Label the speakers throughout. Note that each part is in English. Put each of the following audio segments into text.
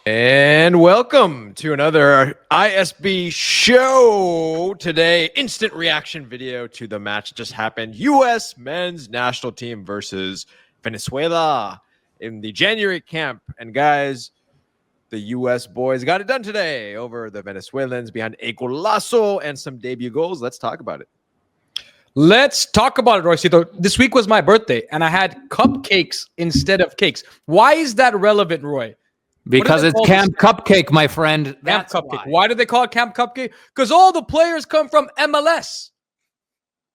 Speaker 1: And welcome to another ISB show. Today, instant reaction video to the match that just happened. U.S. men's national team versus Venezuela in the January camp. And guys, the U.S. boys got it done today over the Venezuelans behind a golazo and some debut goals. Let's talk about it.
Speaker 2: Let's talk about it, Roycito. This week was my birthday, and I had cupcakes instead of cakes. Why is that relevant, Roy?
Speaker 3: Because it's Camp Cupcake, my friend.
Speaker 2: That's Cupcake. Why do they call it Camp Cupcake? Because all the players come from MLS.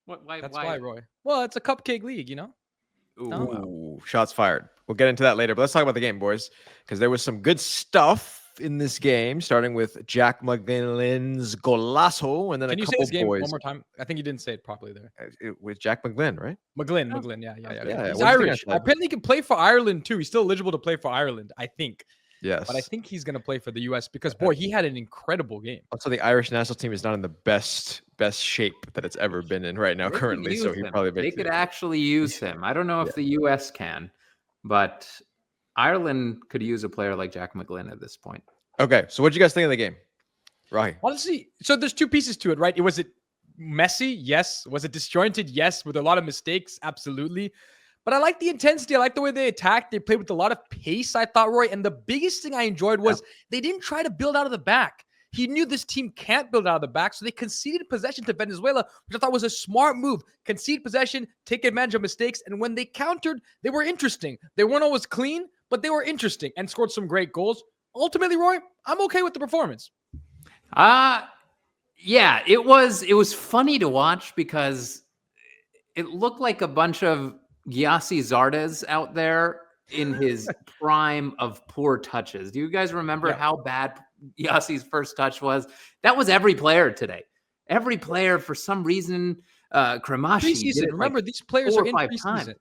Speaker 2: That's why, Roy. Well, it's a cupcake league, you know?
Speaker 1: Ooh, shots fired. We'll get into that later, but let's talk about the game, boys, because there was some good stuff in this game, starting with Jack McGlynn's golazo, and then
Speaker 2: Can
Speaker 1: a
Speaker 2: you
Speaker 1: couple
Speaker 2: say his game
Speaker 1: boys.
Speaker 2: one more time? I think you didn't say it properly there.
Speaker 1: With Jack McGlynn, right?
Speaker 2: McGlynn, yeah. He's
Speaker 1: What do you think
Speaker 2: Irish.
Speaker 1: I said?
Speaker 2: Apparently, he can play for Ireland, too. He's still eligible to play for Ireland, I think.
Speaker 1: Yes.
Speaker 2: But I think he's going to play for the U.S. because, boy, he had an incredible game.
Speaker 1: Also, the Irish national team is not in the best shape that it's ever been in right now, currently. So he probably
Speaker 3: they could actually use him. I don't know if the U.S. can, but Ireland could use a player like Jack McGlynn at this point.
Speaker 1: Okay, so what do you guys think of the game? Right.
Speaker 2: Honestly, so there's two pieces to it, right? Was it messy? Yes. Was it disjointed? Yes. With a lot of mistakes? Absolutely. But I like the intensity. I like the way they attacked. They played with a lot of pace, I thought, Roy. And the biggest thing I enjoyed was they didn't try to build out of the back. He knew this team can't build out of the back, so they conceded possession to Venezuela, which I thought was a smart move. Concede possession, take advantage of mistakes, and when they countered, they were interesting. They weren't always clean, but they were interesting and scored some great goals. Ultimately, Roy, I'm okay with the performance.
Speaker 3: Yeah, it was funny to watch because it looked like a bunch of Gyasi Zardes out there in his prime of poor touches. Do you guys remember how bad Gyasi's first touch was? That was every player today. Every player, for some reason, Kremashi.
Speaker 2: Preseason. Remember, these players are in preseason.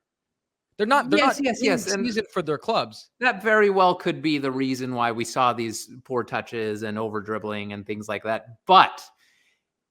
Speaker 2: They're not in season for their clubs.
Speaker 3: That very well could be the reason why we saw these poor touches and over dribbling and things like that. But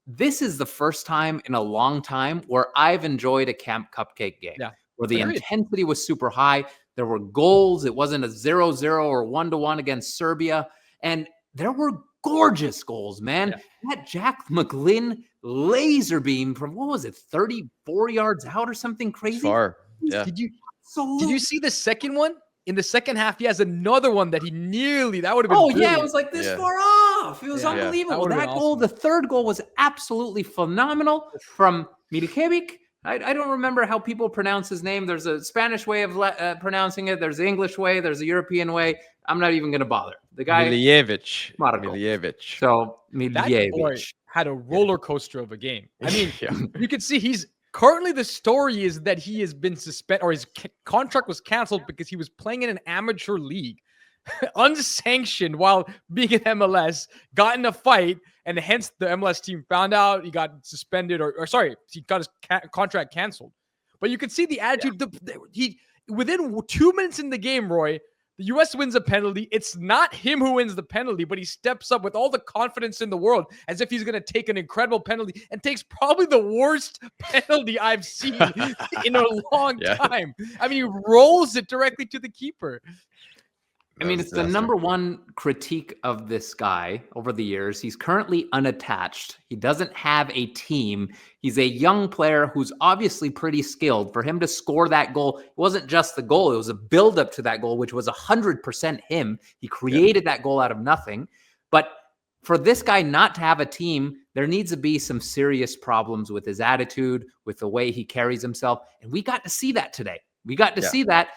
Speaker 3: this is the first time in a long time where I've enjoyed a Camp Cupcake game.
Speaker 2: Yeah.
Speaker 3: Where the intensity was super high. There were goals. It wasn't a 0-0 or 1-1 against Serbia. And there were gorgeous goals, man. Yeah. That Jack McGlynn laser beam from, 34 yards out or something crazy?
Speaker 1: Far. Yeah.
Speaker 2: Did you see the second one? In the second half, he has another one that he that would have been brilliant.
Speaker 3: It was like this far off. It was unbelievable. That goal, awesome. The third goal was absolutely phenomenal from Miljevic. I don't remember how people pronounce his name. There's a Spanish way of pronouncing it. There's the English way. There's a European way. I'm not even going to bother. The guy
Speaker 1: Miljevic.
Speaker 3: So Miljevic.
Speaker 2: That boy had a roller coaster of a game. I mean, you can see he's currently, the story is that he has been suspended, or his contract was canceled because he was playing in an amateur league, unsanctioned, while being in MLS, got in a fight, and hence the MLS team found out. He got suspended, he got his contract canceled. But you can see the attitude. He within 2 minutes in the game, Roy, the U.S. wins a penalty. It's not him who wins the penalty, but he steps up with all the confidence in the world as if he's going to take an incredible penalty, and takes probably the worst penalty I've seen in a long time. I mean, he rolls it directly to the keeper.
Speaker 3: I mean, it's the number one critique of this guy over the years. He's currently unattached. He doesn't have a team. He's a young player who's obviously pretty skilled. For him to score that goal, it wasn't just the goal. It was a buildup to that goal, which was 100% him. He created that goal out of nothing. But for this guy not to have a team, there needs to be some serious problems with his attitude, with the way he carries himself. And we got to see that today. We got to see that.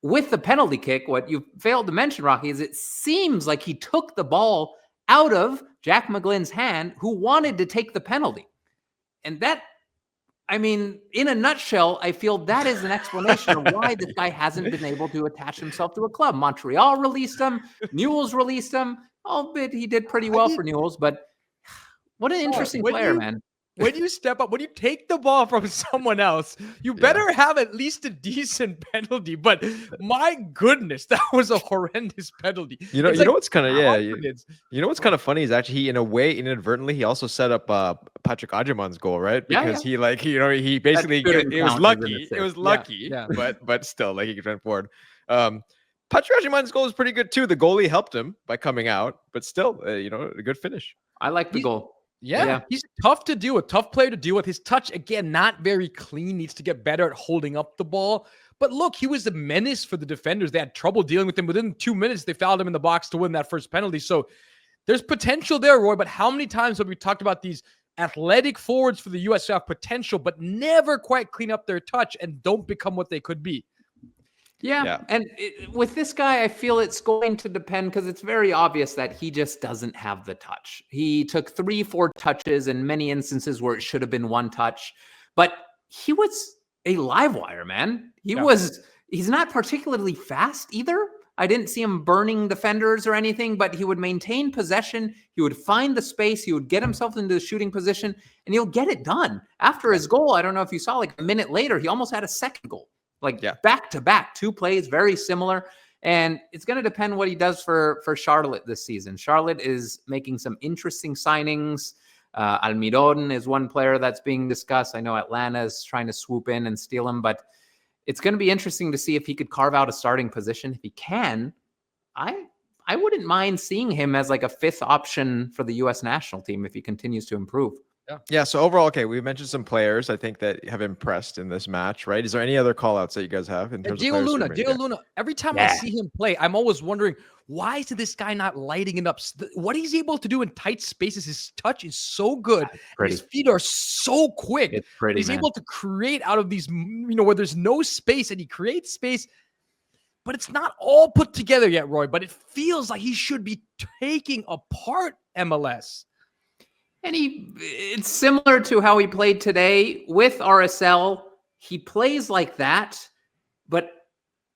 Speaker 3: With the penalty kick, what you failed to mention, Rocky, is it seems like he took the ball out of Jack McGlynn's hand, who wanted to take the penalty. And that, I mean, in a nutshell, I feel that is an explanation of why this guy hasn't been able to attach himself to a club. Montreal released him. Newell's released him. Albeit he did pretty well for Newell's, but what an interesting player, man.
Speaker 2: When you step up, when you take the ball from someone else, you better have at least a decent penalty. But my goodness, that was a horrendous penalty.
Speaker 1: You know what's kind of you know what's kind of funny is actually he, in a way, inadvertently, he also set up Patrick Agyemang's goal, right? Because he he basically it was lucky. It was lucky, but still, like, he could run forward. Patrick Agyemang's goal is pretty good too. The goalie helped him by coming out, but still, a good finish.
Speaker 3: I like the goal.
Speaker 2: Yeah, he's tough to deal with, tough player to deal with. His touch, again, not very clean, needs to get better at holding up the ball. But look, he was a menace for the defenders. They had trouble dealing with him. Within 2 minutes, they fouled him in the box to win that first penalty. So there's potential there, Roy, but how many times have we talked about these athletic forwards for the U.S. who have potential, but never quite clean up their touch and don't become what they could be?
Speaker 3: Yeah. And with this guy, I feel it's going to depend because it's very obvious that he just doesn't have the touch. He took 3-4 touches in many instances where it should have been 1 touch, but he was a live wire, man. He's not particularly fast either. I didn't see him burning defenders or anything, but he would maintain possession. He would find the space. He would get himself into the shooting position and he'll get it done. After his goal, I don't know if you saw, like a minute later, he almost had a second goal. Back to back, 2 plays, very similar. And it's going to depend what he does for Charlotte this season. Charlotte is making some interesting signings. Almiron is one player that's being discussed. I know Atlanta is trying to swoop in and steal him, but it's going to be interesting to see if he could carve out a starting position. If he can, I wouldn't mind seeing him as like a 5th option for the U.S. national team if he continues to improve.
Speaker 1: Yeah. So overall, okay, we mentioned some players I think that have impressed in this match, right? Is there any other call outs that you guys have in terms
Speaker 2: Diego
Speaker 1: of
Speaker 2: Luna? Luna. Every time I see him play, I'm always wondering, why is this guy not lighting it up? What he's able to do in tight spaces, his touch is so good. His feet are so quick.
Speaker 3: It's pretty,
Speaker 2: he's able to create out of these, where there's no space, and he creates space. But it's not all put together yet, Roy. But it feels like he should be taking apart MLS.
Speaker 3: And it's similar to how he played today with RSL. He plays like that, but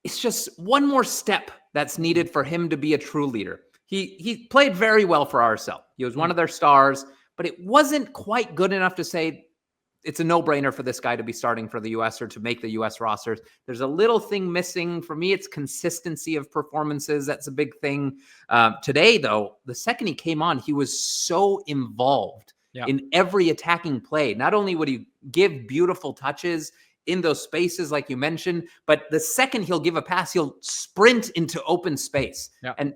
Speaker 3: it's just one more step that's needed for him to be a true leader. He played very well for RSL. He was one of their stars, but it wasn't quite good enough to say it's a no-brainer for this guy to be starting for the U.S. or to make the U.S. rosters. There's a little thing missing. For me, it's consistency of performances. That's a big thing. Today, though, the second he came on, he was so involved in every attacking play. Not only would he give beautiful touches in those spaces, like you mentioned, but the second he'll give a pass, he'll sprint into open space.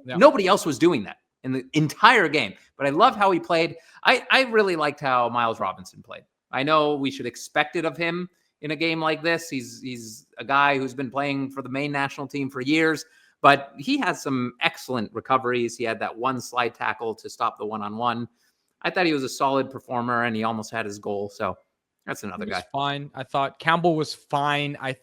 Speaker 3: Nobody else was doing that in the entire game. But I love how he played. I really liked how Miles Robinson played. I know we should expect it of him in a game like this. He's a guy who's been playing for the main national team for years, but he has some excellent recoveries. He had that 1 slide tackle to stop the 1-on-1. I thought he was a solid performer, and he almost had his goal. So that's another guy.
Speaker 2: Fine. I thought Campbell was fine. I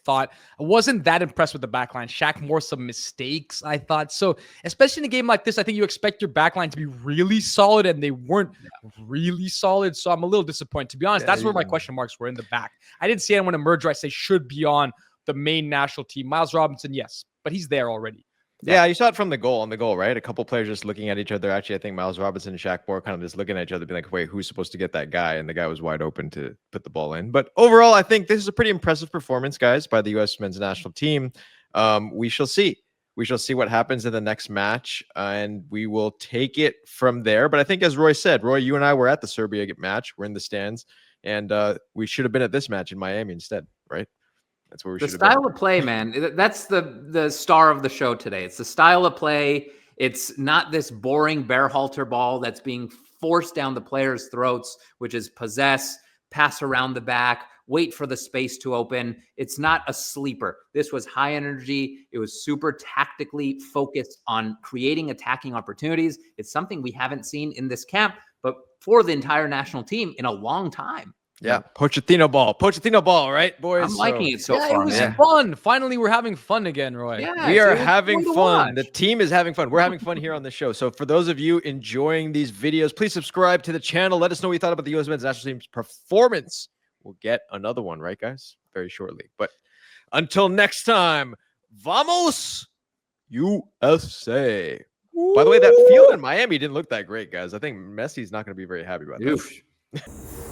Speaker 2: wasn't that impressed with the backline. Shaq more some mistakes, I thought. So, especially in a game like this, I think you expect your backline to be really solid, and they weren't really solid. So I'm a little disappointed. To be honest, that's where my question marks were, in the back. I didn't see anyone emerge where I say should be on the main national team. Miles Robinson, yes, but he's there already.
Speaker 1: Yeah, you saw it from the goal, right? A couple players just looking at each other. Actually, I think Miles Robinson and Shaq Moore kind of just looking at each other, being like, wait, who's supposed to get that guy? And the guy was wide open to put the ball in. But overall, I think this is a pretty impressive performance, guys, by the U.S. men's national team. We shall see. We shall see what happens in the next match, and we will take it from there. But I think, as Roy said, Roy, you and I were at the Serbia match. We're in the stands, and we should have been at this match in Miami instead, right? That's where we should have been.
Speaker 3: The style of play, man. That's the star of the show today. It's the style of play. It's not this boring bear halter ball that's being forced down the players' throats, which is possess, pass around the back, wait for the space to open. It's not a sleeper. This was high energy. It was super tactically focused on creating attacking opportunities. It's something we haven't seen in this camp, but for the entire national team in a long time.
Speaker 1: Yeah, Pochettino ball, right, boys?
Speaker 3: I'm liking it so far.
Speaker 2: It was fun. Finally, we're having fun again, Roy.
Speaker 3: Yeah,
Speaker 1: we are having fun. The team is having fun. We're having fun here on the show. So for those of you enjoying these videos, please subscribe to the channel. Let us know what you thought about the U.S. men's national team's performance. We'll get another one, right, guys? Very shortly. But until next time, vamos, USA. Woo! By the way, that field in Miami didn't look that great, guys. I think Messi's not going to be very happy about that.